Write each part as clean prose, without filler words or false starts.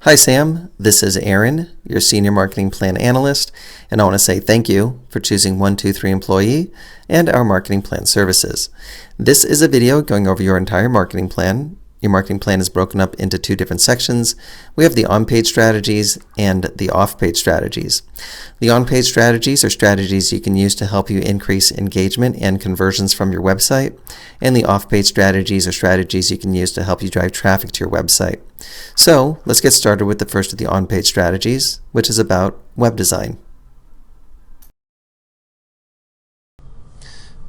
Hi Sam, this is Aaron, your Senior Marketing Plan Analyst, and I want to say thank you for choosing 123 Employee and our marketing plan services. This is a video going over your entire marketing plan. Your marketing plan is broken up into two different sections. We have the on-page strategies and the off-page strategies. The on-page strategies are strategies you can use to help you increase engagement and conversions from your website, and the off-page strategies are strategies you can use to help you drive traffic to your website. So let's get started with the first of the on-page strategies, which is about web design.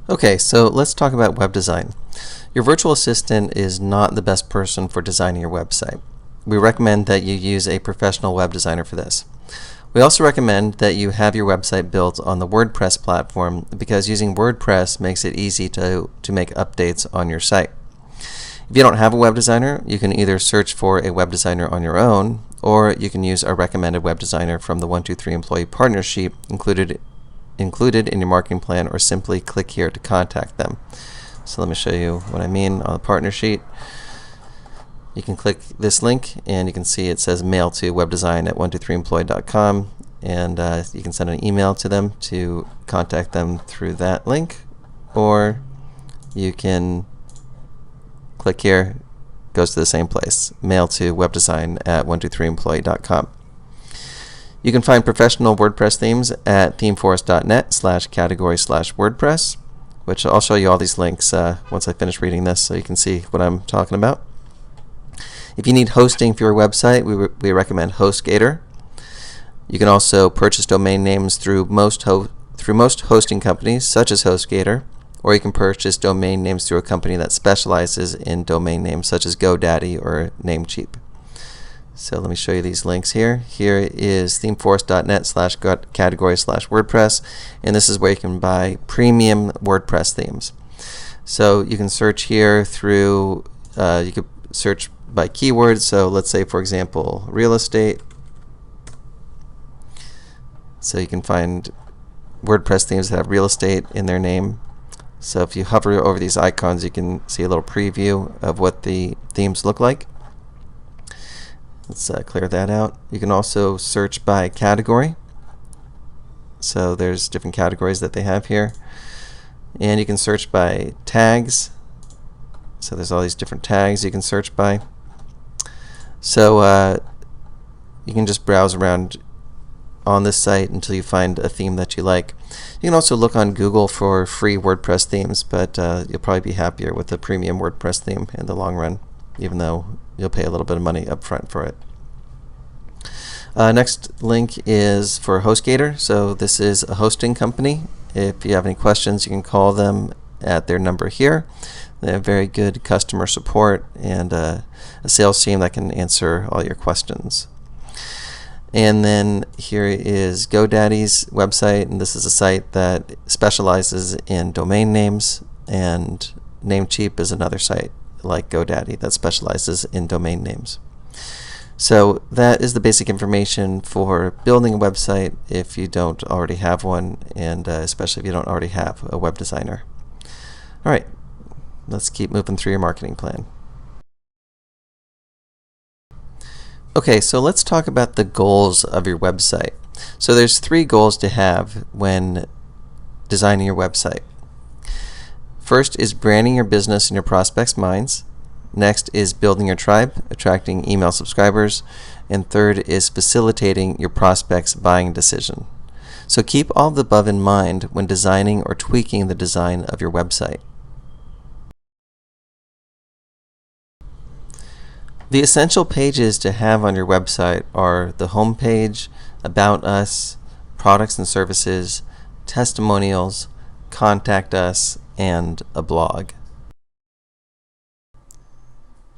Okay, so let's talk about web design. Your virtual assistant is not the best person for designing your website. We recommend that you use a professional web designer for this. We also recommend that you have your website built on the WordPress platform because using WordPress makes it easy to make updates on your site. If you don't have a web designer, you can either search for a web designer on your own, or you can use a recommended web designer from the 123 Employee Partner Sheet included in your marketing plan, or simply click here to contact them. So let me show you what I mean on the partner sheet. You can click this link and you can see it says mail to webdesign@123employee.com, and you can send an email to them to contact them through that link, or you can click here, goes to the same place, mail to webdesign@123employee.com. You can find professional WordPress themes at themeforest.net/category/WordPress, which I'll show you all these links once I finish reading this so you can see what I'm talking about. If you need hosting for your website, we recommend HostGator. You can also purchase domain names through most hosting companies such as HostGator, or you can purchase domain names through a company that specializes in domain names such as GoDaddy or Namecheap. So let me show you these links here. Here is themeforest.net/category/WordPress, and this is where you can buy premium WordPress themes. So you can search here through, you could search by keywords. So let's say, for example, real estate. So you can find WordPress themes that have real estate in their name. So if you hover over these icons, you can see a little preview of what the themes look like. Let's clear that out. You can also search by category. So there's different categories that they have here. And you can search by tags. So there's all these different tags you can search by. So you can just browse around on this site until you find a theme that you like. You can also look on Google for free WordPress themes, but you'll probably be happier with the premium WordPress theme in the long run, even though you'll pay a little bit of money up front for it. Next link is for HostGator. So this is a hosting company. If you have any questions, you can call them at their number here. They have very good customer support and a sales team that can answer all your questions. And then here is GoDaddy's website, and this is a site that specializes in domain names, and Namecheap is another site like GoDaddy that specializes in domain names. So that is the basic information for building a website if you don't already have one, and especially if you don't already have a web designer. All right, let's keep moving through your marketing plan. Okay, so let's talk about the goals of your website. So there's 3 goals to have when designing your website. First is branding your business in your prospects' minds. Next is building your tribe, attracting email subscribers. And third is facilitating your prospects' buying decision. So keep all of the above in mind when designing or tweaking the design of your website. The essential pages to have on your website are the home page, About Us, Products and Services, Testimonials, Contact Us, and a blog.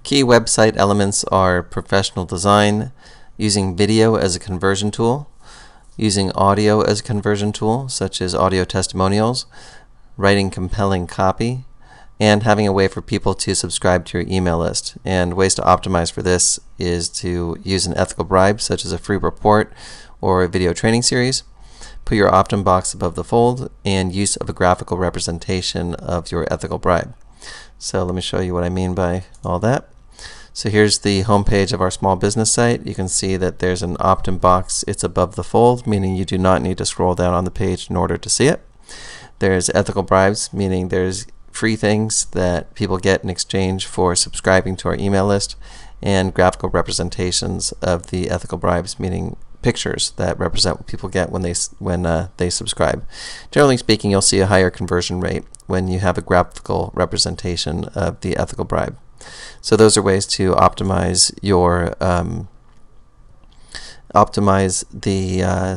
Key website elements are professional design, using video as a conversion tool, using audio as a conversion tool, such as audio testimonials, writing compelling copy, and having a way for people to subscribe to your email list. And ways to optimize for this is to use an ethical bribe, such as a free report or a video training series, put your opt-in box above the fold, and use of a graphical representation of your ethical bribe. So let me show you what I mean by all that. So here's the home page of our small business site. You can see that there's an opt-in box. It's above the fold, meaning you do not need to scroll down on the page in order to see it. There's ethical bribes, meaning there's free things that people get in exchange for subscribing to our email list, and graphical representations of the ethical bribes, meaning pictures that represent what people get when they subscribe. Generally speaking, you'll see a higher conversion rate when you have a graphical representation of the ethical bribe. So those are ways to optimize your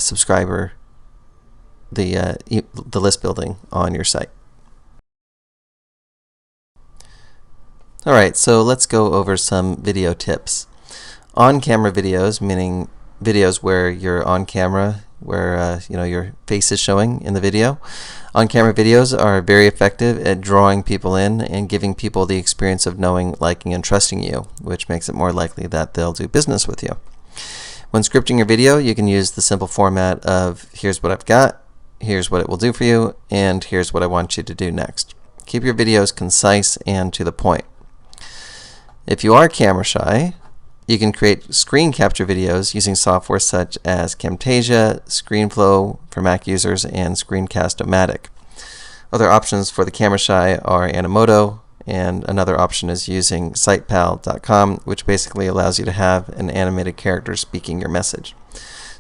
subscriber, the list building on your site. All right, so let's go over some video tips. On-camera videos, meaning videos where you're on camera, where your face is showing in the video. On-camera videos are very effective at drawing people in and giving people the experience of knowing, liking, and trusting you, which makes it more likely that they'll do business with you. When scripting your video, you can use the simple format of here's what I've got, here's what it will do for you, and here's what I want you to do next. Keep your videos concise and to the point. If you are camera shy, you can create screen capture videos using software such as Camtasia, ScreenFlow for Mac users, and Screencast-O-Matic. Other options for the camera shy are Animoto, and another option is using sitepal.com, which basically allows you to have an animated character speaking your message.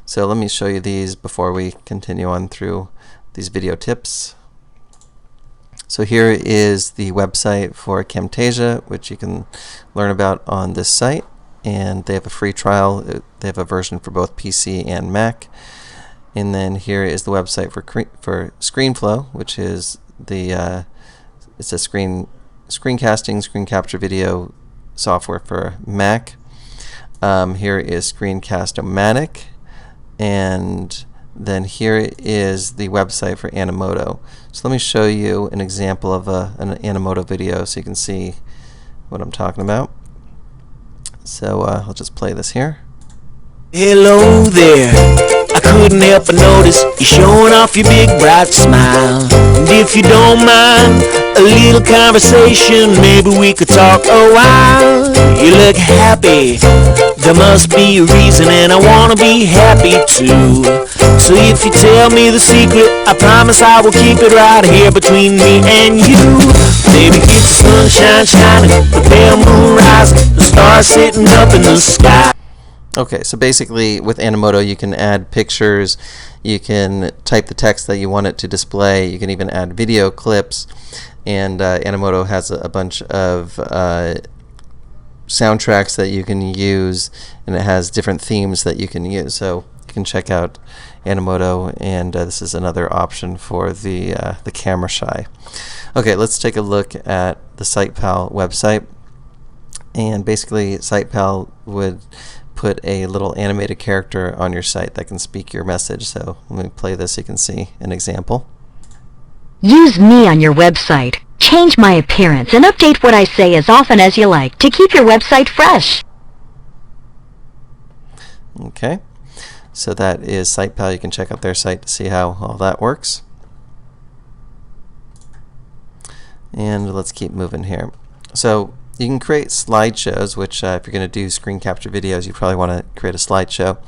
So let me show you these before we continue on through these video tips. So here is the website for Camtasia, which you can learn about on this site. And they have a free trial. They have a version for both PC and Mac. And then here is the website for ScreenFlow, which is it's a screen capture video software for Mac. Here is Screencast-O-Matic, and then here is the website for Animoto. So let me show you an example of an Animoto video so you can see what I'm talking about. So I'll just play this here. Hello there, I couldn't help but notice you're showing off your big bright smile. And if you don't mind a little conversation, maybe we could talk a while. You look happy, there must be a reason, and I wanna be happy too. So if you tell me the secret, I promise I will keep it right here between me and you. Baby, it's the sunshine shining, the pale moon rising, the stars sitting up in the sky. Okay, so basically with Animoto you can add pictures, you can type the text that you want it to display, you can even add video clips, and Animoto has a bunch of soundtracks that you can use, and it has different themes that you can use. So you can check out Animoto, and this is another option for the camera shy. Okay, let's take a look at the SitePal website. And basically SitePal would put a little animated character on your site that can speak your message. So let me play this so you can see an example. Use me on your website. Change my appearance and update what I say as often as you like to keep your website fresh. Okay, so that is SitePal. You can check out their site to see how all that works. And let's keep moving here. So you can create slideshows, which if you're going to do screen capture videos, you probably want to create a slideshow.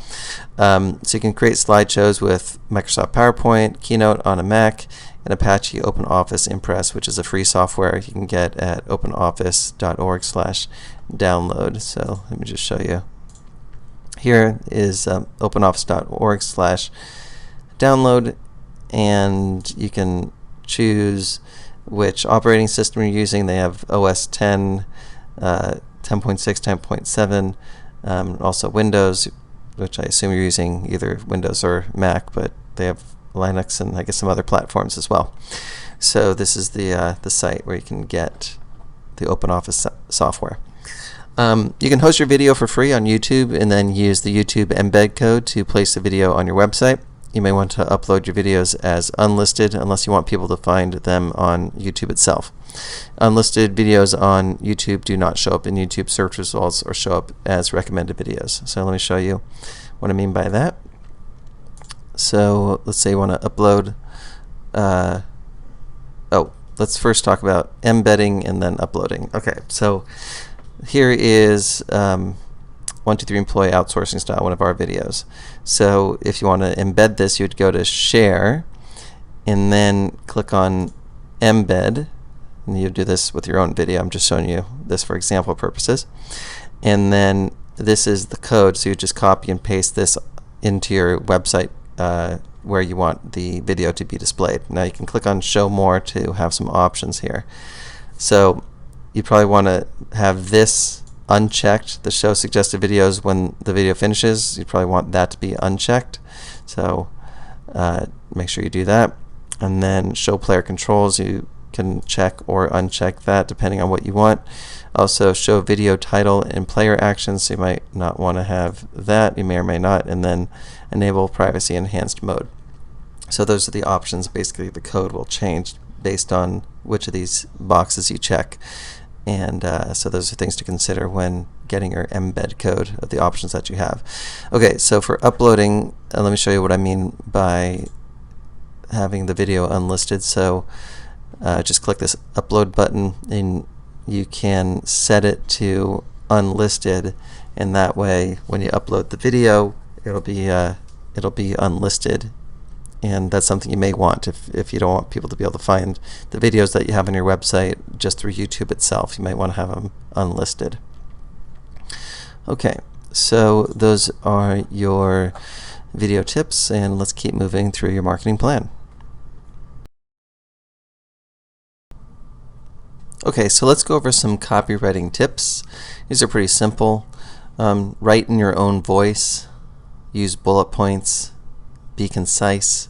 So you can create slideshows with Microsoft PowerPoint, Keynote on a Mac, and Apache OpenOffice Impress, which is a free software you can get at openoffice.org/download. So let me just show you. Here is openoffice.org/download, and you can choose which operating system you're using. They have OS 10, 10.6, 10.7, also Windows, which I assume you're using either Windows or Mac, but they have Linux and I guess some other platforms as well. So this is the site where you can get the OpenOffice software. You can host your video for free on YouTube and then use the YouTube embed code to place the video on your website. You may want to upload your videos as unlisted unless you want people to find them on YouTube itself. Unlisted videos on YouTube do not show up in YouTube search results or show up as recommended videos. So let me show you what I mean by that. So let's say you want to upload, let's first talk about embedding and then uploading. Okay, so Here is 123 Employee Outsourcing Style, one of our videos. So if you want to embed this, you'd go to Share and then click on Embed. And you do this with your own video. I'm just showing you this for example purposes. And then this is the code, so you just copy and paste this into your website where you want the video to be displayed. Now you can click on Show More to have some options here. So you probably want to have this unchecked, the show suggested videos when the video finishes. You probably want that to be unchecked. So make sure you do that. And then show player controls, you can check or uncheck that depending on what you want. Also show video title and player actions, so you might not want to have that, you may or may not. And then enable privacy enhanced mode. So those are the options. Basically the code will change based on which of these boxes you check. And so those are things to consider when getting your embed code of the options that you have. Okay, so for uploading, let me show you what I mean by having the video unlisted. So just click this upload button and you can set it to unlisted, and that way when you upload the video it'll be unlisted. And that's something you may want if you don't want people to be able to find the videos that you have on your website just through YouTube itself. You might want to have them unlisted. Okay, so those are your video tips, and let's keep moving through your marketing plan. Okay, so let's go over some copywriting tips. These are pretty simple. Write in your own voice, use bullet points, be concise,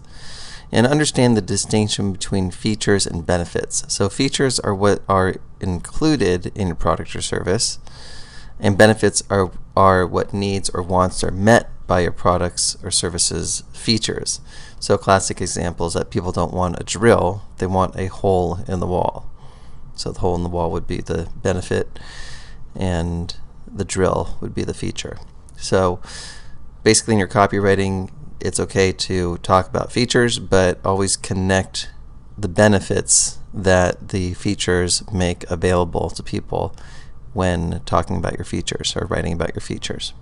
and understand the distinction between features and benefits. So features are what are included in your product or service, and benefits are what needs or wants are met by your products or services features. So classic examples that people don't want a drill, they want a hole in the wall. So the hole in the wall would be the benefit and the drill would be the feature. So basically in your copywriting, it's okay to talk about features, but always connect the benefits that the features make available to people when talking about your features or writing about your features.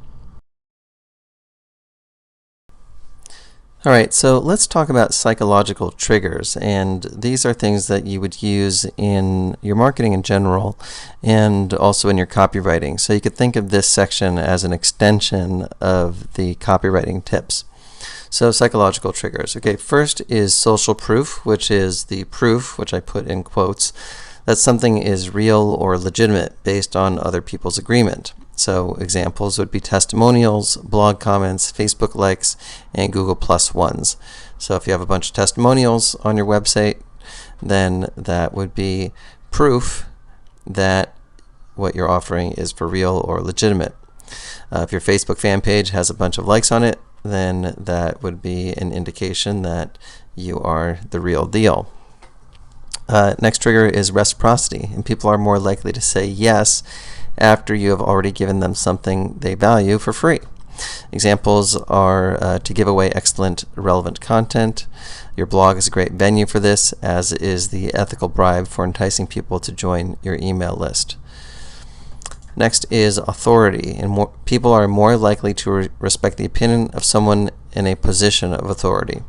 Alright, so let's talk about psychological triggers, and these are things that you would use in your marketing in general and also in your copywriting. So you could think of this section as an extension of the copywriting tips. So psychological triggers. Okay, first is social proof, which is the proof, which I put in quotes, that something is real or legitimate based on other people's agreement. So examples would be testimonials, blog comments, Facebook likes, and Google Plus ones. So if you have a bunch of testimonials on your website, then that would be proof that what you're offering is for real or legitimate. If your Facebook fan page has a bunch of likes on it, then that would be an indication that you are the real deal. Next trigger is reciprocity, and people are more likely to say yes after you have already given them something they value for free. Examples are to give away excellent relevant content. Your blog is a great venue for this, as is the ethical bribe for enticing people to join your email list. Next is authority, and people are more likely to respect the opinion of someone in a position of authority.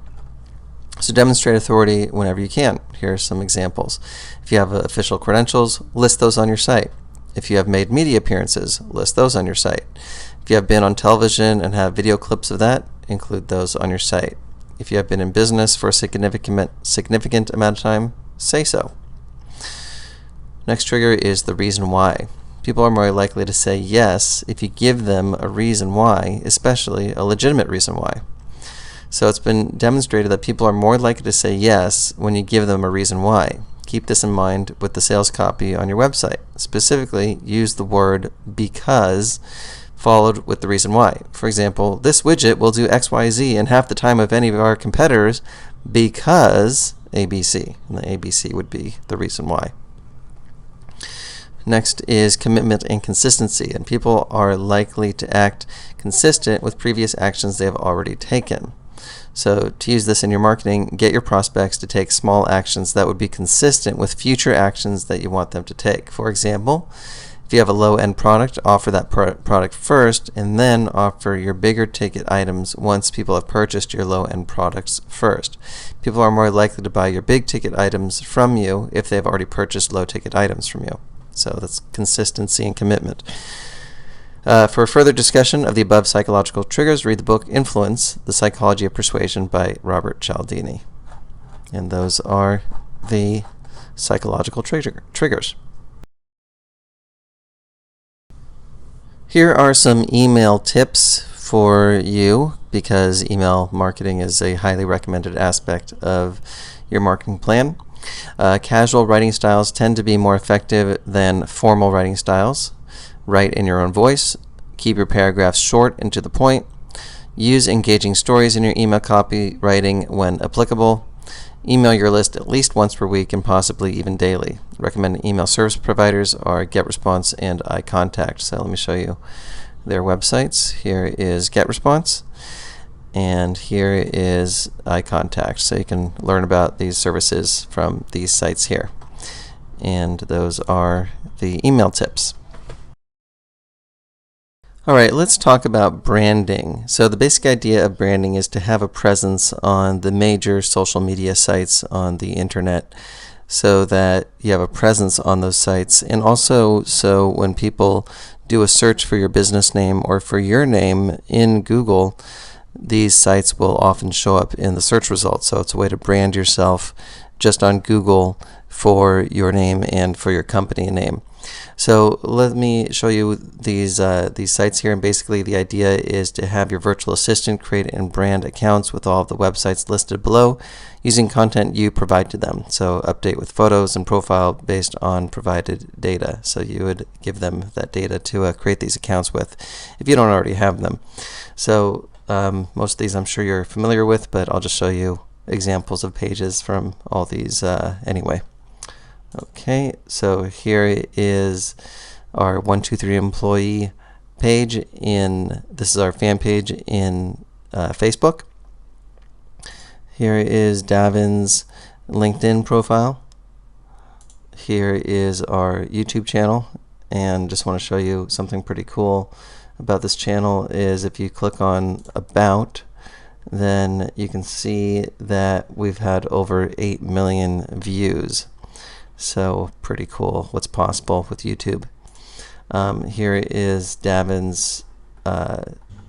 So demonstrate authority whenever you can. Here are some examples. If you have official credentials, list those on your site. If you have made media appearances, list those on your site. If you have been on television and have video clips of that, include those on your site. If you have been in business for a significant amount of time, say so. Next trigger is the reason why. People are more likely to say yes if you give them a reason why, especially a legitimate reason why. So it's been demonstrated that people are more likely to say yes when you give them a reason why. Keep this in mind with the sales copy on your website. Specifically, use the word because followed with the reason why. For example, this widget will do XYZ in half the time of any of our competitors because ABC. And the ABC would be the reason why. Next is commitment and consistency, and people are likely to act consistent with previous actions they have already taken. So to use this in your marketing, get your prospects to take small actions that would be consistent with future actions that you want them to take. For example, If you have a low-end product, offer that product first, and then offer your bigger ticket items once people have purchased your low-end products first. People are more likely to buy your big ticket items from you if they've already purchased low ticket items from you. So that's consistency and commitment. For further discussion of the above psychological triggers, read the book Influence, The Psychology of Persuasion by Robert Cialdini. And those are the psychological triggers. Here are some email tips for you, because email marketing is a highly recommended aspect of your marketing plan. Casual writing styles tend to be more effective than formal writing styles. Write in your own voice. Keep your paragraphs short and to the point. Use engaging stories in your email copywriting when applicable. Email your list at least once per week and possibly even daily. Recommended email service providers are GetResponse and iContact. So let me show you their websites. Here is GetResponse, and here is iContact. So you can learn about these services from these sites here. And those are the email tips. All right, let's talk about branding. So the basic idea of branding is to have a presence on the major social media sites on the internet, so that you have a presence on those sites, and also so when people do a search for your business name or for your name in Google, these sites will often show up in the search results. So it's a way to brand yourself just on Google for your name and for your company name. So let me show you these sites here, and basically the idea is to have your virtual assistant create and brand accounts with all of the websites listed below using content you provide to them. So update with photos and profile based on provided data. So you would give them that data to create these accounts with if you don't already have them. So most of these I'm sure you're familiar with, but I'll just show you examples of pages from all these anyway. Okay, so here is our 123 employee page this is our fan page in Facebook. Here is Davin's LinkedIn profile. Here is our YouTube channel, and just want to show you something pretty cool about this channel is if you click on About, then you can see that we've had over 8 million views. So pretty cool what's possible with YouTube. Here is Davin's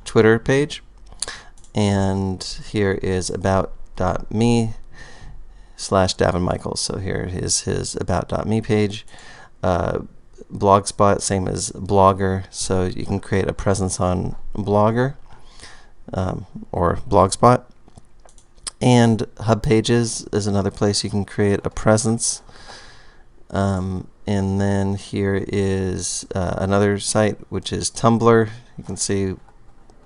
Twitter page, and here is about.me/Davin Michaels. So here is his about.me page. Blogspot, same as Blogger, so you can create a presence on Blogger or Blogspot. And Hub Pages is another place you can create a presence. And then here is another site, which is Tumblr. You can see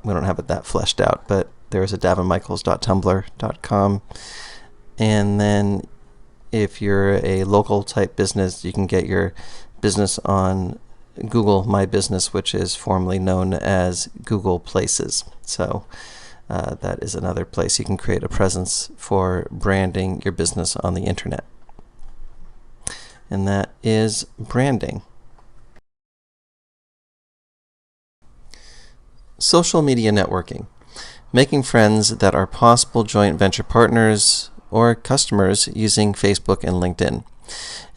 we don't have it that fleshed out, but there's a davinmichaels.tumblr.com. And then if you're a local type business, you can get your business on Google My Business, which is formerly known as Google Places. So that is another place you can create a presence for branding your business on the internet. And that is branding. Social media networking. Making friends that are possible joint venture partners or customers using Facebook and LinkedIn.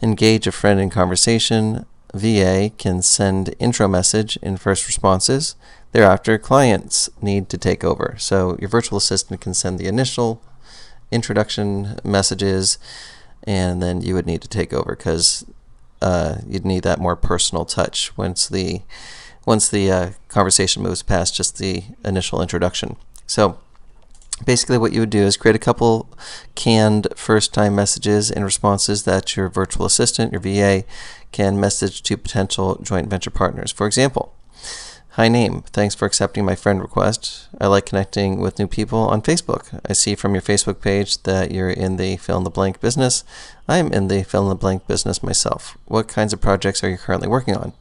Engage a friend in conversation. VA can send intro message in first responses. Thereafter, clients need to take over. So your virtual assistant can send the initial introduction messages, and then you would need to take over because you'd need that more personal touch once the conversation moves past just the initial introduction. So basically what you would do is create a couple canned first-time messages and responses that your virtual assistant, your VA, can message to potential joint venture partners. For example, hi name, thanks for accepting my friend request. I like connecting with new people on Facebook. I see from your Facebook page that you're in the fill-in-the-blank business. I am in the fill-in-the-blank business myself. What kinds of projects are you currently working on?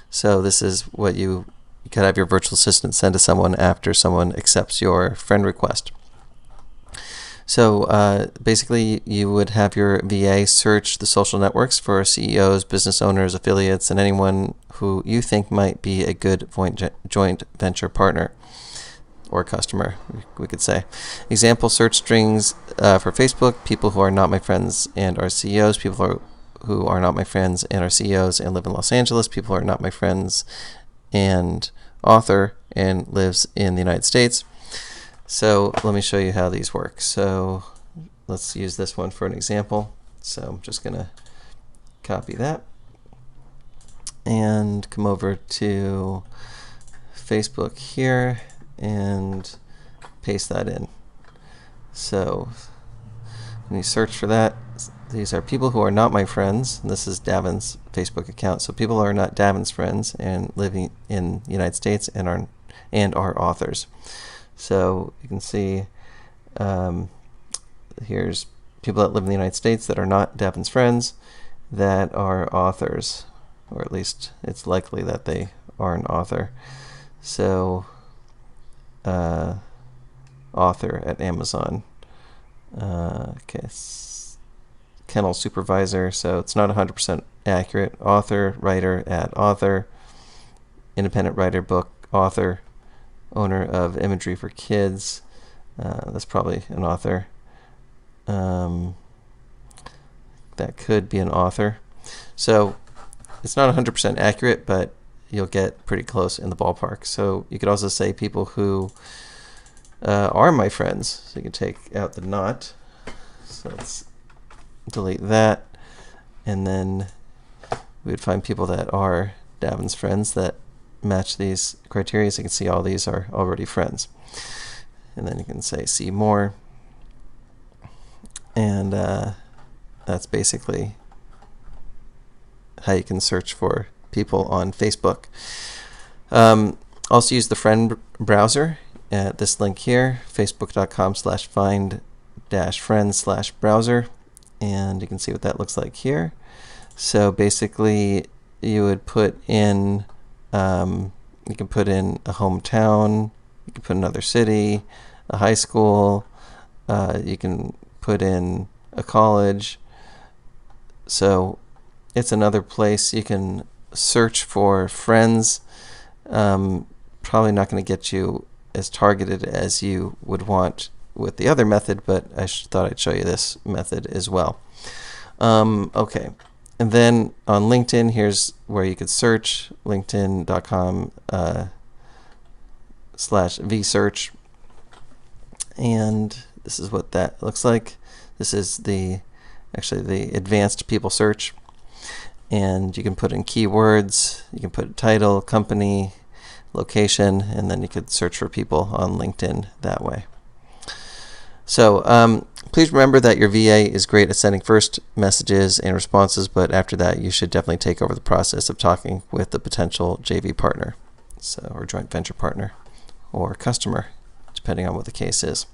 So this is what you could have your virtual assistant send to someone after someone accepts your friend request. So basically, you would have your VA search the social networks for CEOs, business owners, affiliates, and anyone who you think might be a good joint venture partner or customer, we could say. Example search strings for Facebook: people who are not my friends and are CEOs, people who are not my friends and are CEOs and live in Los Angeles, people who are not my friends and author and lives in the United States. So let me show you how these work. So let's use this one for an example. So I'm just going to copy that and come over to Facebook here and paste that in. So when you search for that, these are people who are not my friends. And this is Davin's Facebook account. So people who are not Davin's friends and living in the United States and are authors. So you can see here's people that live in the United States that are not Davin's friends that are authors, or at least it's likely that they are an author. So author at Amazon. Okay, kennel supervisor, so it's not 100% accurate. Author, writer at author, independent writer, book author, owner of imagery for kids. That's probably an author. That could be an author. So it's not 100% accurate, but you'll get pretty close in the ballpark. So you could also say people who are my friends. So you can take out the not. So let's delete that. And then we would find people that are Davin's friends that match these criteria. So you can see all these are already friends. And then you can say see more. And that's basically how you can search for people on Facebook. Also use the friend browser at this link here, facebook.com/find-friends/browser, and you can see what that looks like here. So basically you would put in you can put in a hometown, you can put another city, a high school, you can put in a college. So it's another place you can search for friends. Probably not going to get you as targeted as you would want with the other method, but I thought I'd show you this method as well. Okay, and then on LinkedIn, here's where you could search, linkedin.com/vsearch, and this is what that looks like. This is actually the advanced people search, and you can put in keywords, you can put title, company, location, and then you could search for people on LinkedIn that way. So please remember that your VA is great at sending first messages and responses, but after that you should definitely take over the process of talking with the potential JV partner, or joint venture partner, or customer, depending on what the case is.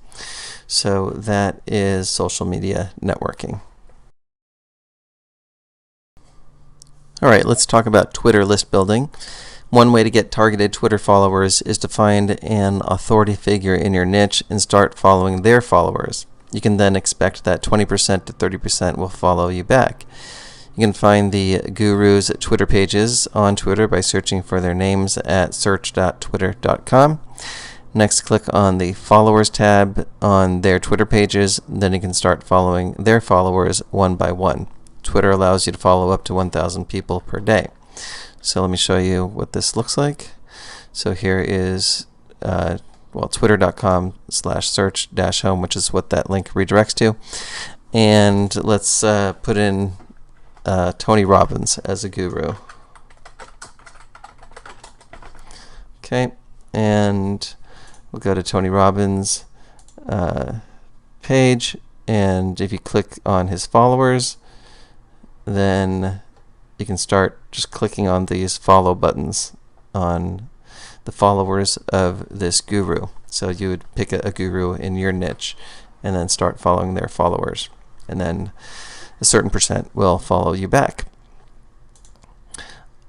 So that is social media networking. All right, let's talk about Twitter list building. One way to get targeted Twitter followers is to find an authority figure in your niche and start following their followers. You can then expect that 20% to 30% will follow you back. You can find the gurus' Twitter pages on Twitter by searching for their names at search.twitter.com. Next, click on the Followers tab on their Twitter pages. Then you can start following their followers one by one. Twitter allows you to follow up to 1,000 people per day. So let me show you what this looks like. So here is twitter.com/search-home, which is what that link redirects to. And let's put in Tony Robbins as a guru. Okay, and we'll go to Tony Robbins' page, and if you click on his followers, then you can start just clicking on these follow buttons on the followers of this guru. So you would pick a guru in your niche and then start following their followers, and then a certain percent will follow you back.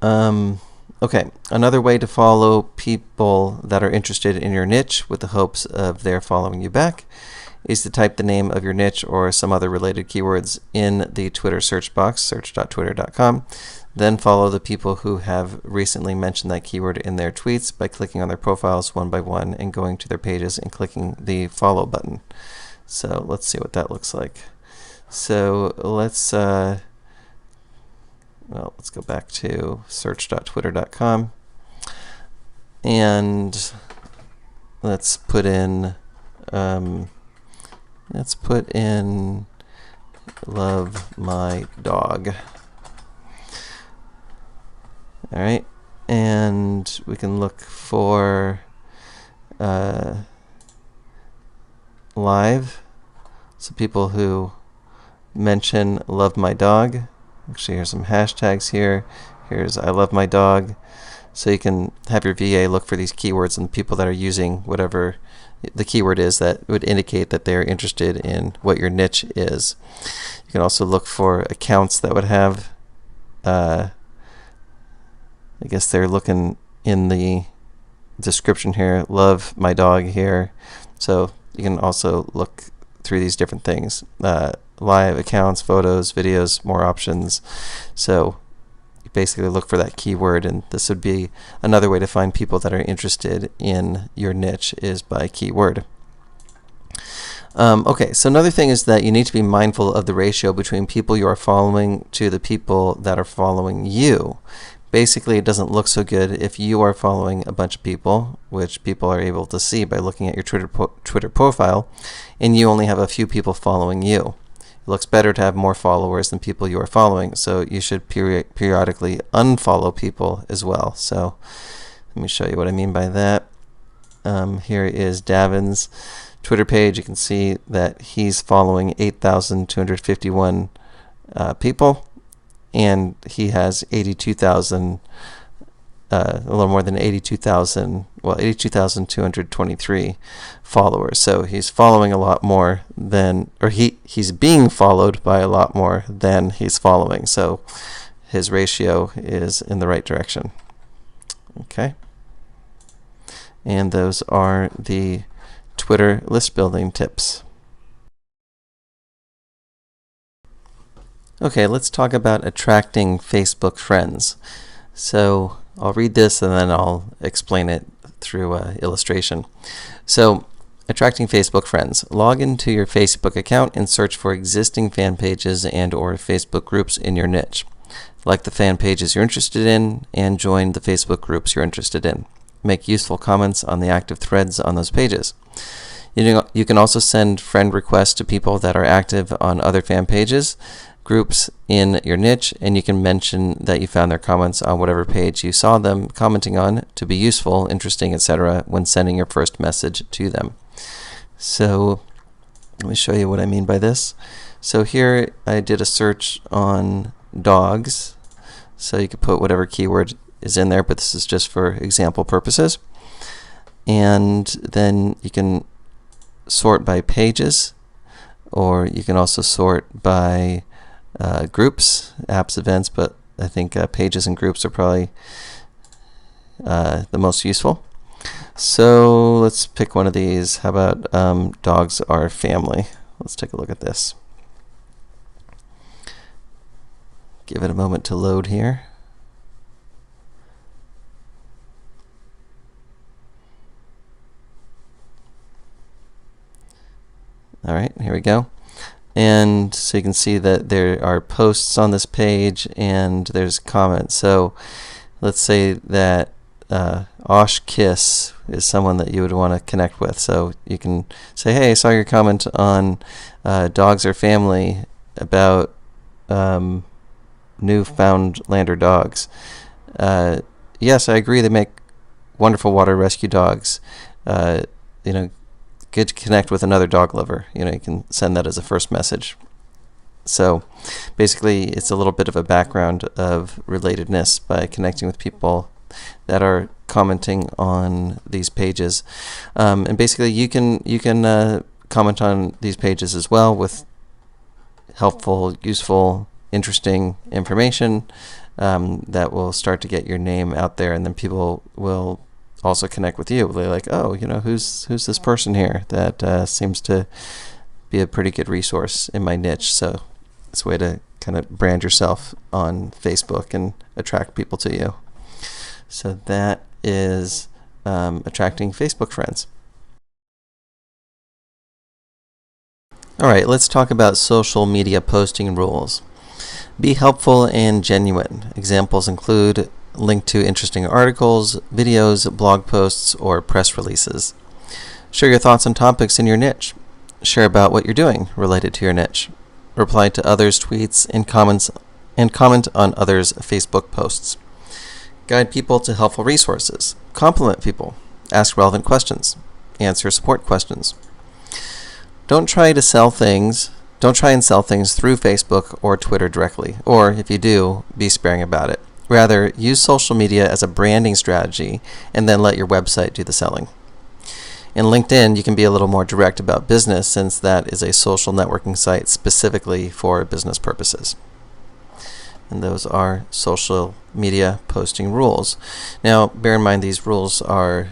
Okay, another way to follow people that are interested in your niche with the hopes of their following you back is to type the name of your niche or some other related keywords in the Twitter search box, search.twitter.com. Then follow the people who have recently mentioned that keyword in their tweets by clicking on their profiles one by one and going to their pages and clicking the follow button. So let's see what that looks like. So let's go back to search.twitter.com and let's put in love my dog. All right, and we can look for live, so people who mention love my dog. Actually, here's some hashtags here. Here's I love my dog. So you can have your VA look for these keywords and people that are using whatever the keyword is that would indicate that they're interested in what your niche is. You can also look for accounts that would have I guess they're looking in the description here, love my dog here. So you can also look through these different things, live accounts, photos, videos, more options. So you basically look for that keyword, and this would be another way to find people that are interested in your niche is by keyword. Okay, so another thing is that you need to be mindful of the ratio between people you are following to the people that are following you. Basically, it doesn't look so good if you are following a bunch of people, which people are able to see by looking at your Twitter profile, and you only have a few people following you. It looks better to have more followers than people you are following, so you should periodically unfollow people as well. So let me show you what I mean by that. Here is Davin's Twitter page. You can see that he's following 8,251 people. And he has 82,000, a little more than 82,000, well, 82,223 followers. So he's following a lot more than, or he's being followed by a lot more than he's following. So his ratio is in the right direction. Okay. And those are the Twitter list building tips. Okay, let's talk about attracting Facebook friends. So I'll read this and then I'll explain it through an illustration. So, attracting Facebook friends. Log into your Facebook account and search for existing fan pages and or Facebook groups in your niche. Like the fan pages you're interested in and join the Facebook groups you're interested in. Make useful comments on the active threads on those pages. You can also send friend requests to people that are active on other fan pages, groups in your niche, and you can mention that you found their comments on whatever page you saw them commenting on to be useful, interesting, etc. when sending your first message to them. So let me show you what I mean by this. So here I did a search on dogs, so you could put whatever keyword is in there, but this is just for example purposes. And then you can sort by pages, or you can also sort by groups, apps, events, but I think pages and groups are probably the most useful. So let's pick one of these. How about dogs are family? Let's take a look at this. Give it a moment to load here. All right, here we go. And so you can see that there are posts on this page and there's comments. So let's say that Osh Kiss is someone that you would want to connect with. So you can say, hey, I saw your comment on dogs or family about Newfoundlander dogs. Yes, I agree. They make wonderful water rescue dogs. Good to connect with another dog lover. You can send that as a first message. So basically, it's a little bit of a background of relatedness by connecting with people that are commenting on these pages. And basically, you can comment on these pages as well with helpful, useful, interesting information that will start to get your name out there, and then people will also connect with you. They're like, oh, who's this person here that seems to be a pretty good resource in my niche. So it's a way to kind of brand yourself on Facebook and attract people to you. So that is attracting Facebook friends. All right, let's talk about social media posting rules. Be helpful and genuine. Examples include link to interesting articles, videos, blog posts, or press releases. Share your thoughts on topics in your niche. Share about what you're doing related to your niche. Reply to others' tweets and comment on others' Facebook posts. Guide people to helpful resources. Compliment people. Ask relevant questions. Answer support questions. Don't try and sell things through Facebook or Twitter directly, or if you do, be sparing about it. Rather, use social media as a branding strategy and then let your website do the selling. In LinkedIn, you can be a little more direct about business since that is a social networking site specifically for business purposes. And those are social media posting rules. Now, bear in mind these rules are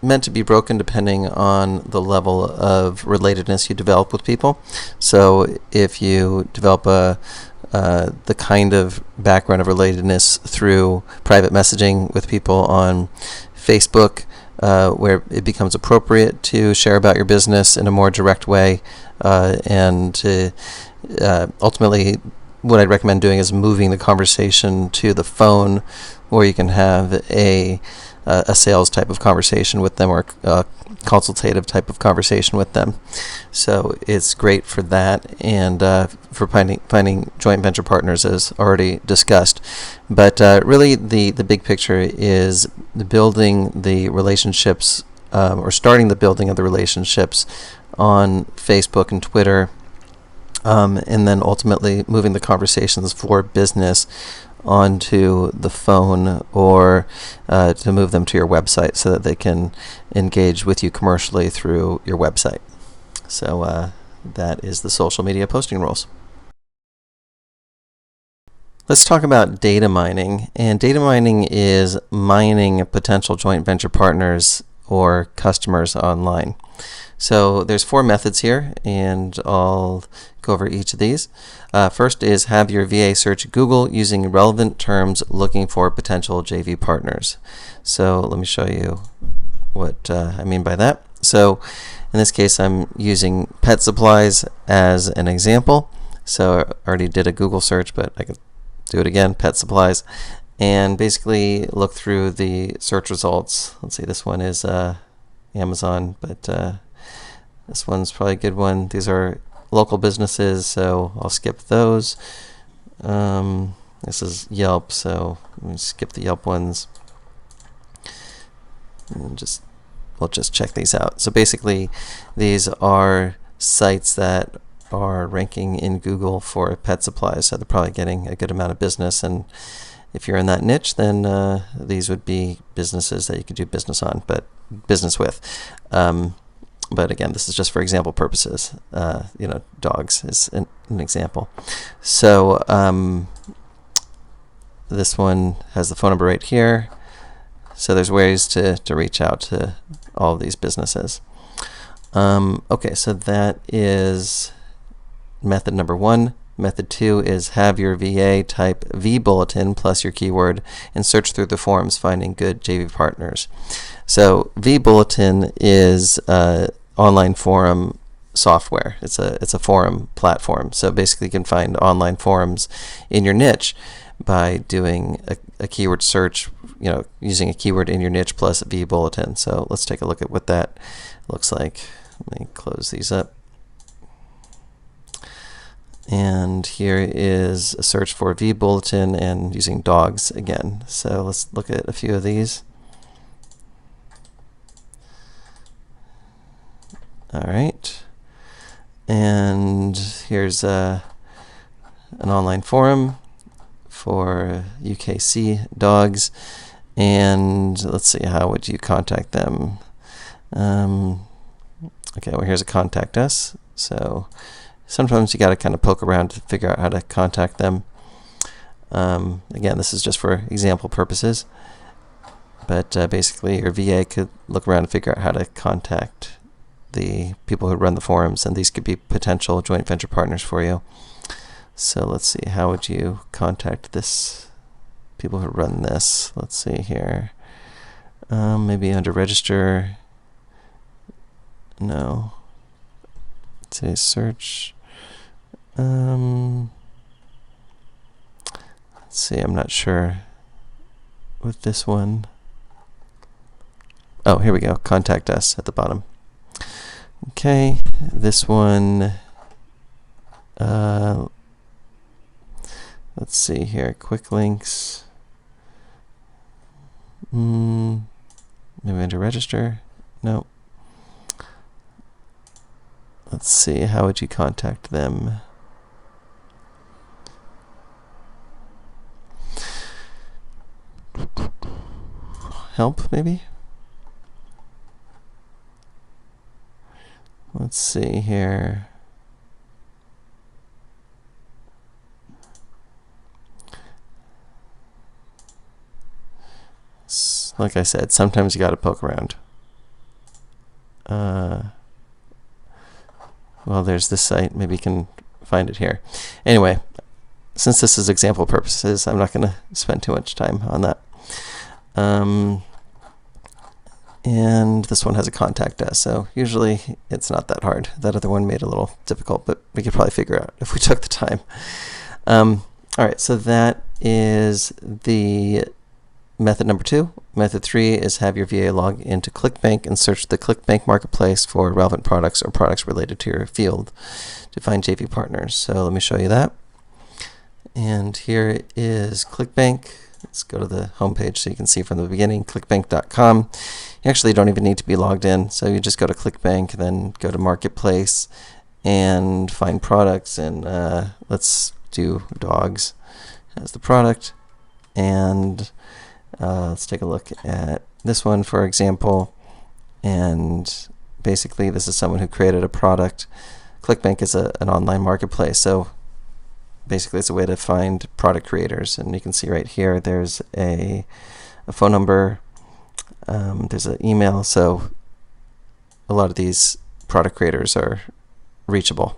meant to be broken depending on the level of relatedness you develop with people. So if you develop the kind of background of relatedness through private messaging with people on Facebook, where it becomes appropriate to share about your business in a more direct way, and to ultimately what I'd recommend doing is moving the conversation to the phone, where you can have a sales type of conversation with them, or a consultative type of conversation with them. So it's great for that, and for finding joint venture partners, as already discussed. But really the big picture is building the relationships, or starting the building of the relationships on Facebook and Twitter, and then ultimately moving the conversations for business onto the phone, or to move them to your website so that they can engage with you commercially through your website. So that is the social media posting rules. Let's talk about data mining. And data mining is mining potential joint venture partners or customers online. So there's 4 methods here, and I'll go over each of these. First is have your VA search Google using relevant terms looking for potential JV partners. So let me show you what I mean by that. So in this case, I'm using pet supplies as an example. So I already did a Google search, but I can do it again, pet supplies, and basically look through the search results. Let's see, this one is Amazon, but this one's probably a good one. These are local businesses, so I'll skip those. This is Yelp, so let me skip the Yelp ones. And we'll just check these out. So basically, these are sites that are ranking in Google for pet supplies, so they're probably getting a good amount of business. And if you're in that niche, then these would be businesses that you could do business with. But again, this is just for example purposes. Dogs is an example. So this one has the phone number right here. So there's ways to reach out to all of these businesses. Okay, so that is method number 1. Method 2 is have your VA type vBulletin plus your keyword and search through the forums finding good JV partners. So vBulletin is online forum software. It's a forum platform. So basically you can find online forums in your niche by doing a keyword search, using a keyword in your niche plus vBulletin. So let's take a look at what that looks like. Let me close these up. And here is a search for vBulletin and using dogs again. So let's look at a few of these. All right. And here's an online forum for UKC dogs. And let's see, how would you contact them? Okay, well, here's a contact us. So sometimes you got to kind of poke around to figure out how to contact them. Again, this is just for example purposes. But basically, your VA could look around and figure out how to contact the people who run the forums, and these could be potential joint venture partners for you. So let's see, how would you contact this people who run this? Let's see here. Maybe under register. No. Say search. Let's see, I'm not sure with this one. Oh, here we go. Contact us at the bottom. Okay, this one. Let's see here. Quick links. Maybe under register. No. Let's see. How would you contact them? Help, maybe? Let's see here. Like I said, sometimes you got to poke around. Well, there's this site. Maybe you can find it here. Anyway, since this is example purposes, I'm not going to spend too much time on that. And this one has a contact us, so usually it's not that hard. That other one made it a little difficult, but we could probably figure out if we took the time. All right, so that is the method number 2. Method 3 is have your VA log into ClickBank and search the ClickBank marketplace for relevant products or products related to your field to find JV partners. So let me show you that. And here is ClickBank. Let's go to the home page so you can see from the beginning, clickbank.com. You actually don't even need to be logged in, so you just go to ClickBank, then go to Marketplace and find products, and let's do dogs as the product. And let's take a look at this one, for example. And basically, this is someone who created a product. ClickBank is an online marketplace, so basically it's a way to find product creators. And you can see right here, there's a phone number, there's an email, so a lot of these product creators are reachable.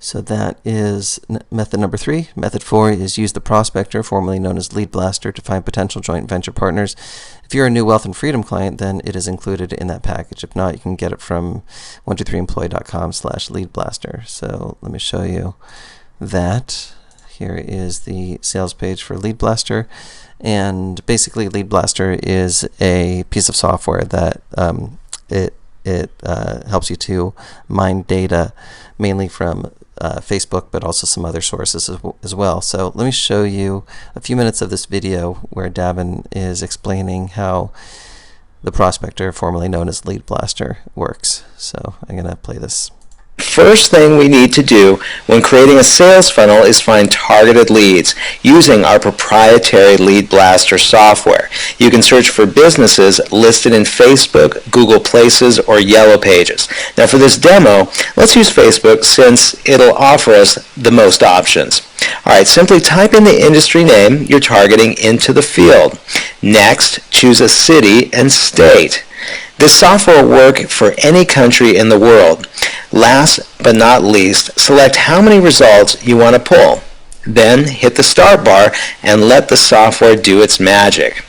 So that is method number 3. Method 4 is use the prospector, formerly known as Lead Blaster, to find potential joint venture partners. If you're a new Wealth and Freedom client, then it is included in that package. If not, you can get it from 123employee.com/leadblaster. So let me show you that. Here is the sales page for Lead Blaster. And basically, Lead Blaster is a piece of software that it helps you to mine data, mainly from Facebook, but also some other sources as well. So let me show you a few minutes of this video where Davin is explaining how the prospector, formerly known as Lead Blaster, works. So I'm going to play this. First thing we need to do when creating a sales funnel is find targeted leads using our proprietary Lead Blaster software. You can search for businesses listed in Facebook, Google Places, or Yellow Pages. Now for this demo, let's use Facebook since it'll offer us the most options. Alright, simply type in the industry name you're targeting into the field. Next, choose a city and state. This software will work for any country in the world. Last but not least, select how many results you want to pull. Then hit the start bar and let the software do its magic.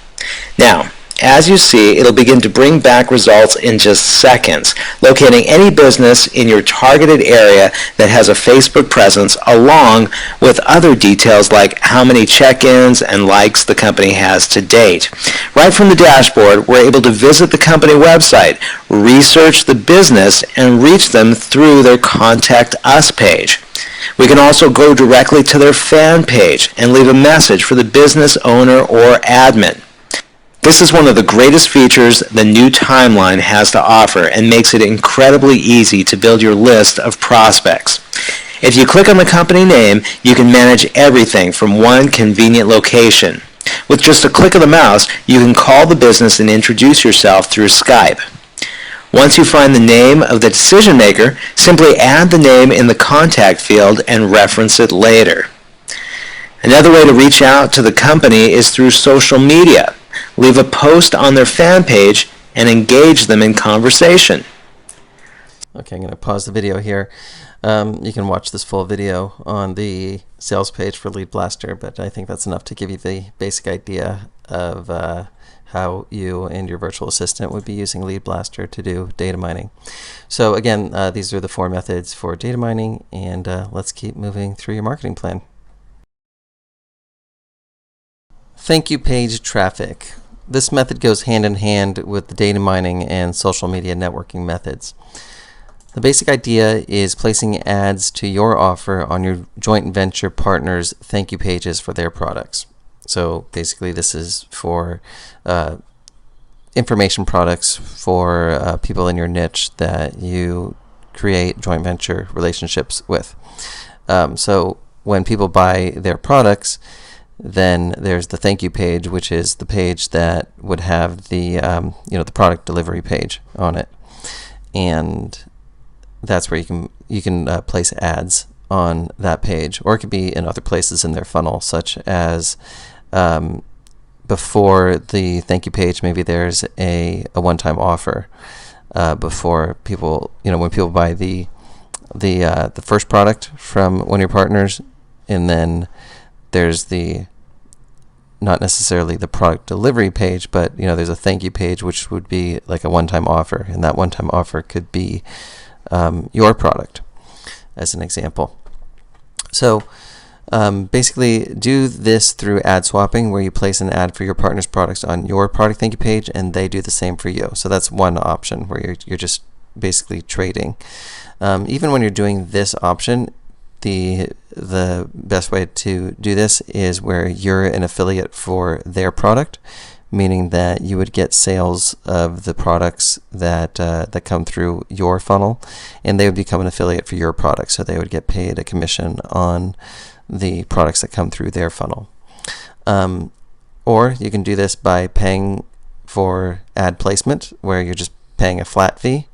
Now, as you see, it'll begin to bring back results in just seconds, locating any business in your targeted area that has a Facebook presence, along with other details like how many check-ins and likes the company has to date. Right from the dashboard, we're able to visit the company website, research the business, and reach them through their Contact Us page. We can also go directly to their fan page and leave a message for the business owner or admin. This is one of the greatest features the new timeline has to offer and makes it incredibly easy to build your list of prospects. If you click on the company name, you can manage everything from one convenient location. With just a click of the mouse, you can call the business and introduce yourself through Skype. Once you find the name of the decision maker, simply add the name in the contact field and reference it later. Another way to reach out to the company is through social media. Leave a post on their fan page and engage them in conversation. Okay, I'm going to pause the video here. You can watch this full video on the sales page for Lead Blaster, but I think that's enough to give you the basic idea of how you and your virtual assistant would be using Lead Blaster to do data mining. So again, these are the 4 methods for data mining, and let's keep moving through your marketing plan. Thank you page traffic. This method goes hand in hand with the data mining and social media networking methods. The basic idea is placing ads to your offer on your joint venture partners' thank you pages for their products. So basically this is for information products for people in your niche that you create joint venture relationships with. So when people buy their products, then there's the thank you page, which is the page that would have the the product delivery page on it, and that's where you can place ads on that page, or it could be in other places in their funnel, such as before the thank you page, maybe there's a one-time offer before people, when people buy the first product from one of your partners, and then there's the not necessarily the product delivery page, but there's a thank you page, which would be like a one-time offer, and that one-time offer could be your product, as an example. So basically do this through ad swapping, where you place an ad for your partner's products on your product thank you page, and they do the same for you. So that's one option where you're just basically trading. Even when you're doing this option, the best way to do this is where you're an affiliate for their product, meaning that you would get sales of the products that come through your funnel, and they would become an affiliate for your product, so they would get paid a commission on the products that come through their funnel. Or you can do this by paying for ad placement, where you're just paying a flat fee.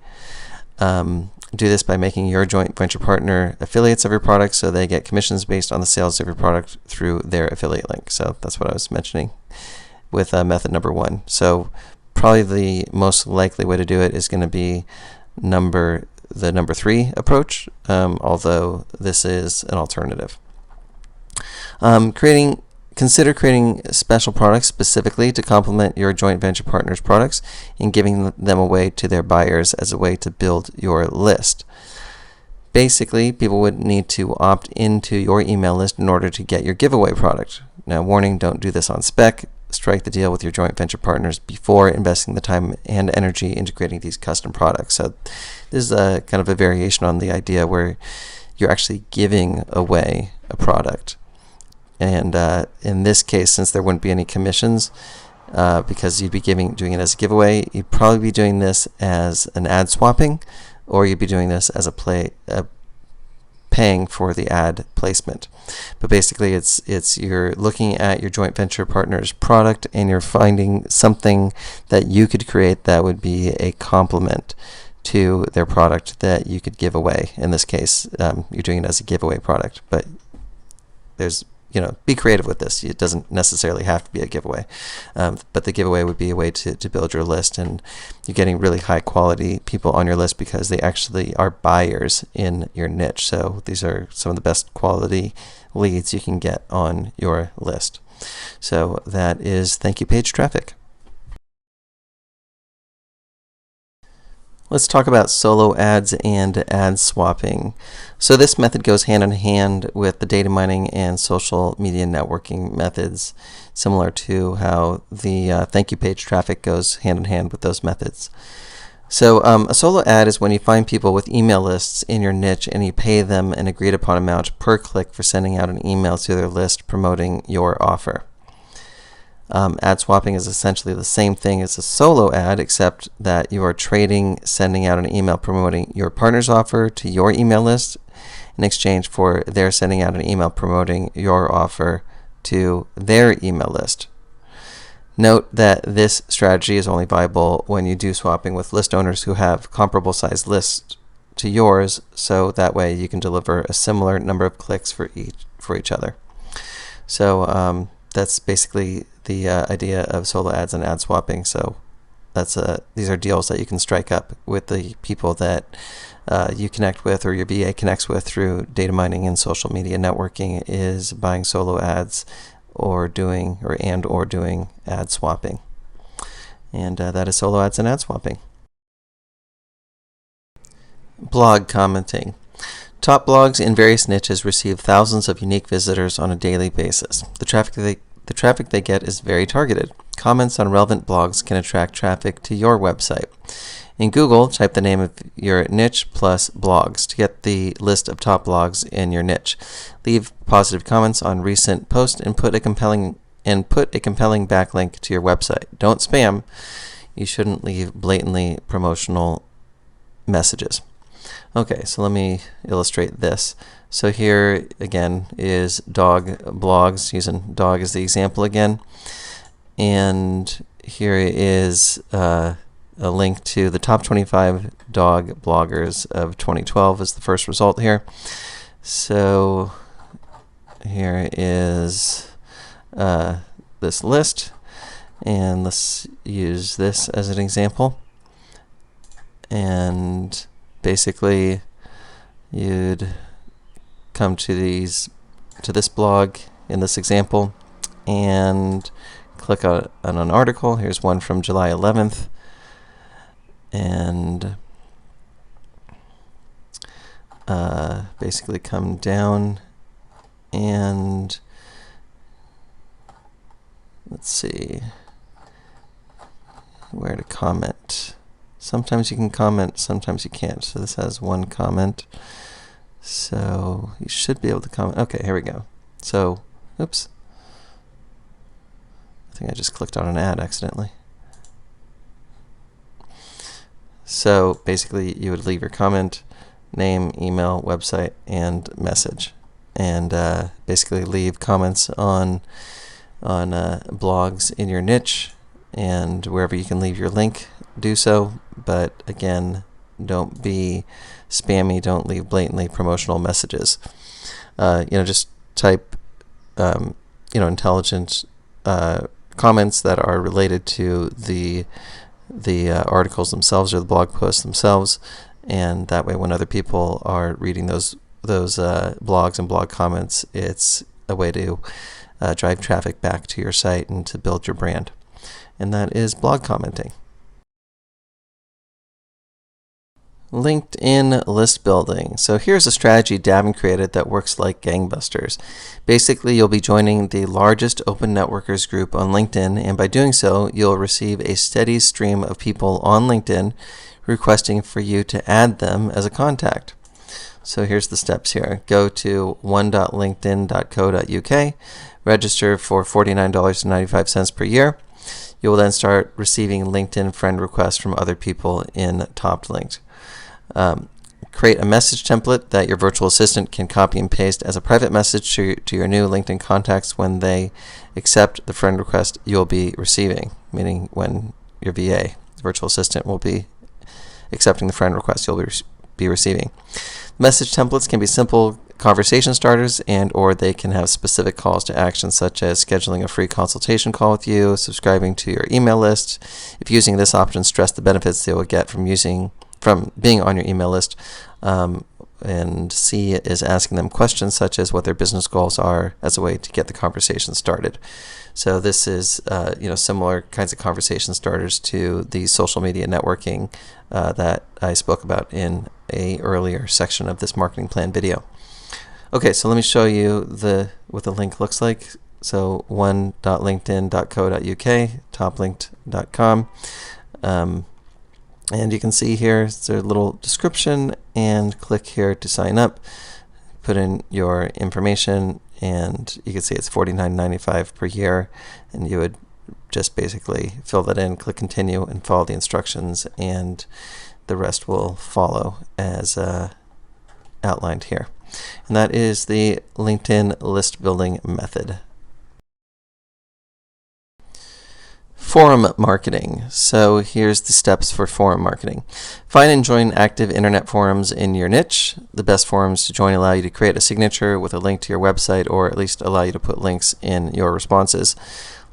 Do this by making your joint venture partner affiliates of your product, so they get commissions based on the sales of your product through their affiliate link. So that's what I was mentioning with method number 1. So probably the most likely way to do it is going to be the number 3 approach, although this is an alternative. Consider creating special products specifically to complement your joint venture partner's products and giving them away to their buyers as a way to build your list. Basically, people would need to opt into your email list in order to get your giveaway product. Now, warning, don't do this on spec. Strike the deal with your joint venture partners before investing the time and energy into creating these custom products. So this is a kind of a variation on the idea where you're actually giving away a product. And in this case, since there wouldn't be any commissions, because you'd be doing it as a giveaway, you'd probably be doing this as an ad swapping, or you'd be doing this as paying for the ad placement. But basically, it's you're looking at your joint venture partner's product, and you're finding something that you could create that would be a complement to their product that you could give away. In this case, you're doing it as a giveaway product, but be creative with this. It doesn't necessarily have to be a giveaway, but the giveaway would be a way to build your list, and you're getting really high quality people on your list because they actually are buyers in your niche. So these are some of the best quality leads you can get on your list. So that is thank you page traffic. Let's talk about solo ads and ad swapping. So this method goes hand in hand with the data mining and social media networking methods, similar to how the thank you page traffic goes hand in hand with those methods. So a solo ad is when you find people with email lists in your niche and you pay them an agreed upon amount per click for sending out an email to their list promoting your offer. Ad swapping is essentially the same thing as a solo ad, except that you are trading sending out an email promoting your partner's offer to your email list in exchange for their sending out an email promoting your offer to their email list. Note that this strategy is only viable when you do swapping with list owners who have comparable sized lists to yours, so that way you can deliver a similar number of clicks for each other. So that's basically the idea of solo ads and ad swapping. So these are deals that you can strike up with the people that you connect with or your VA connects with through data mining and social media networking, is buying solo ads or doing ad swapping. And that is solo ads and ad swapping. Blog commenting. Top blogs in various niches receive thousands of unique visitors on a daily basis. The traffic they get is very targeted. Comments on relevant blogs can attract traffic to your website. In Google, type the name of your niche plus blogs to get the list of top blogs in your niche. Leave positive comments on recent posts and put a compelling backlink to your website. Don't spam. You shouldn't leave blatantly promotional messages. Okay, so let me illustrate this. So here again is dog blogs, using dog as the example again. And here is a link to the top 25 dog bloggers of 2012 is the first result here. So here is this list, and let's use this as an example. And basically you'd come to this blog in this example and click on an article. Here's one from July 11th, and basically come down and let's see where to comment. Sometimes you can comment, sometimes you can't. So this has one comment. So you should be able to comment. Okay, here we go. So, oops. I think I just clicked on an ad accidentally. So basically you would leave your comment, name, email, website, and message. And basically leave comments on blogs in your niche, and wherever you can leave your link, do so. But again, don't be spammy. Don't leave blatantly promotional messages. Just type intelligent comments that are related to the articles themselves or the blog posts themselves, and that way when other people are reading those blogs and blog comments, it's a way to drive traffic back to your site and to build your brand. And that is blog commenting. LinkedIn list building. So here's a strategy Davin created that works like gangbusters. Basically, you'll be joining the largest open networkers group on LinkedIn, and by doing so, you'll receive a steady stream of people on LinkedIn requesting for you to add them as a contact. So here's the steps here. Go to one.linkedin.co.uk, register for $49.95 per year. You will then start receiving LinkedIn friend requests from other people in Top Linked. Create a message template that your virtual assistant can copy and paste as a private message to your new LinkedIn contacts when they accept the friend request you'll be receiving, meaning when your VA, virtual assistant, will be accepting the friend request you'll be receiving. Message templates can be simple conversation starters, and or they can have specific calls to action, such as scheduling a free consultation call with you, subscribing to your email list. If using this option, stress the benefits they will get from being on your email list. And C is asking them questions such as what their business goals are as a way to get the conversation started. So this is similar kinds of conversation starters to the social media networking that I spoke about in a earlier section of this marketing plan video. Okay, so let me show you what the link looks like. So one.linkedin.co.uk, toplinked.com. And you can see here, it's a little description, and click here to sign up. Put in your information, and you can see it's $49.95 per year, and you would just basically fill that in, click continue, and follow the instructions, and the rest will follow as outlined here. And that is the LinkedIn list building method. Forum marketing. So here's the steps for forum marketing. Find and join active internet forums in your niche. The best forums to join allow you to create a signature with a link to your website, or at least allow you to put links in your responses.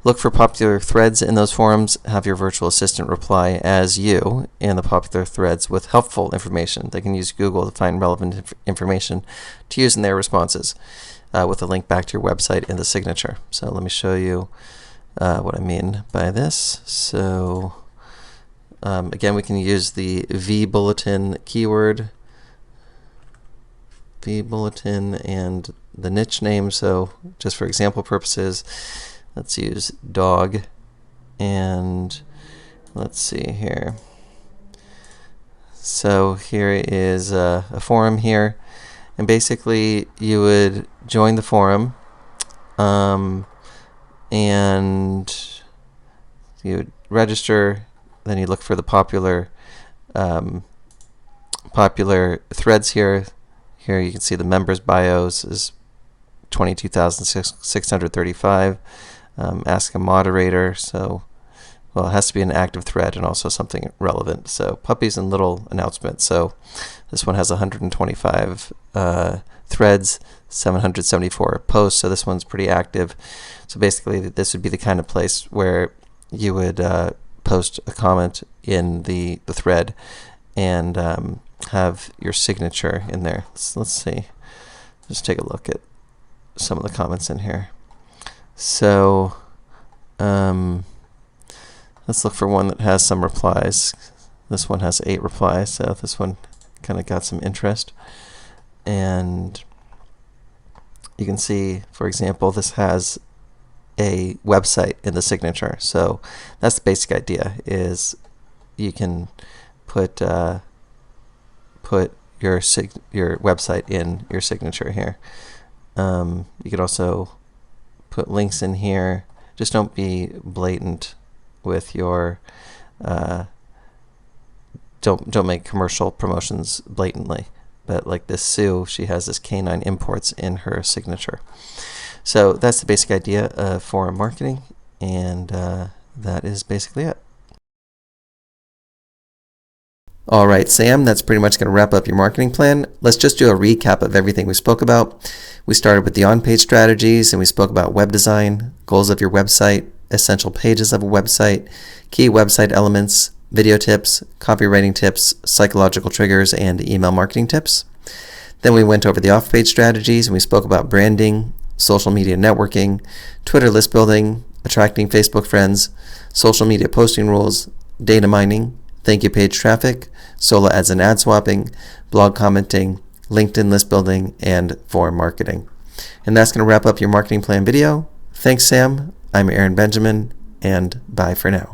Look for popular threads in those forums. Have your virtual assistant reply as you in the popular threads with helpful information. They can use Google to find relevant information to use in their responses with a link back to your website in the signature. So let me show you what I mean by this. So again, we can use the vBulletin keyword, vBulletin, and the niche name. So just for example purposes, let's use dog, and let's see here. So here is a forum here, and basically you would join the forum, and you would register. Then you look for the popular threads here. Here you can see the members' bios is 22,635. Ask a moderator. So, well, it has to be an active thread and also something relevant. So puppies and little announcements. So this one has 125 threads, 774 posts. So this one's pretty active. So basically, this would be the kind of place where you would post a comment in the thread and have your signature in there. Let's see. Just take a look at some of the comments in here. So let's look for one that has some replies. This one has 8 replies, so this one kind of got some interest. And you can see, for example, this has a website in the signature. So that's the basic idea, is you can put your website in your signature here. You could also put links in here. Just don't be blatant with your don't make commercial promotions blatantly. But like this Sue, she has this canine imports in her signature. So that's the basic idea of forum marketing, and that is basically it. All right, Sam, that's pretty much going to wrap up your marketing plan. Let's just do a recap of everything we spoke about. We started with the on-page strategies, and we spoke about web design, goals of your website, essential pages of a website, key website elements, video tips, copywriting tips, psychological triggers, and email marketing tips. Then we went over the off-page strategies, and we spoke about branding, social media networking, Twitter list building, attracting Facebook friends, social media posting rules, data mining, thank you page traffic, solo ads and ad swapping, blog commenting, LinkedIn list building, and forum marketing. And that's going to wrap up your marketing plan video. Thanks, Sam. I'm Aaron Benjamin, and bye for now.